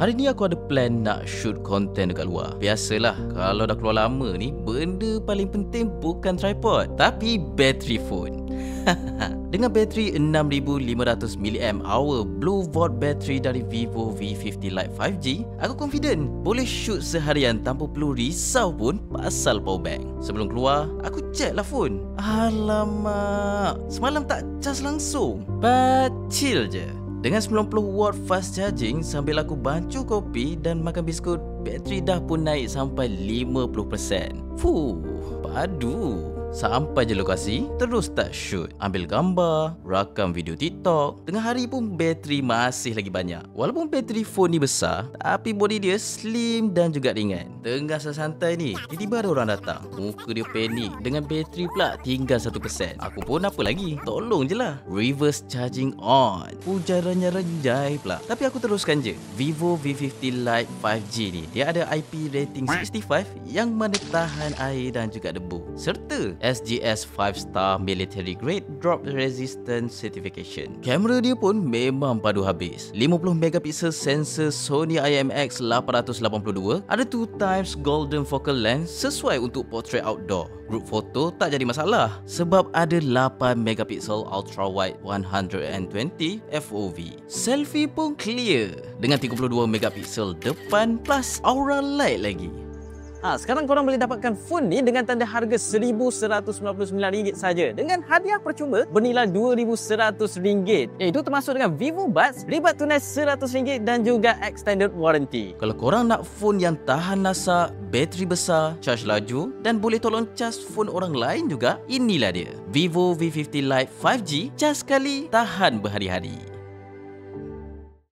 Hari ni aku ada plan nak shoot konten dekat luar. Biasalah, kalau dah keluar lama ni, benda paling penting bukan tripod, tapi bateri phone. Dengan bateri 6500 mAh Blue Volt battery dari Vivo V50 Lite 5G, aku confident boleh shoot seharian tanpa perlu risau pun pasal powerbank. Sebelum keluar, aku check lah phone. Alamak, semalam tak cas langsung. But chill je. Dengan 90W fast charging sambil aku bancuh kopi dan makan biskut, bateri dah pun naik sampai 50%. Fuh, padu. Sampai je lokasi, terus start shoot. Ambil gambar, rakam video TikTok. Tengah hari pun bateri masih lagi banyak. Walaupun bateri phone ni besar, tapi body dia slim dan juga ringan. Tengah santai ni, tiba-tiba ada orang datang. Muka dia panik dengan bateri pula tinggal 1%. Aku pun apa lagi, tolong je lah. Reverse charging on. Ujarannya renjai pula. Tapi aku teruskan je. Vivo V50 Lite 5G ni, dia ada IP rating 65 yang mana tahan air dan juga debu. Serta SGS 5 Star Military Grade Drop Resistant Certification. Kamera dia pun memang padu habis. 50 megapixel sensor Sony IMX882, ada 2x golden focal length sesuai untuk portrait outdoor. Group foto tak jadi masalah sebab ada 8 megapixel ultra wide 120 FOV. Selfie pun clear dengan 32 megapixel depan plus aura light lagi. Sekarang korang boleh dapatkan phone ni dengan tanda harga RM1,199 saja dengan hadiah percuma bernilai RM2,100. Itu termasuk dengan Vivo Buds, ribat tunai RM100 dan juga extended warranty. Kalau korang nak phone yang tahan nasak, bateri besar, charge laju dan boleh tolong cas phone orang lain juga, inilah dia. Vivo V50 Lite 5G, cas sekali tahan berhari-hari.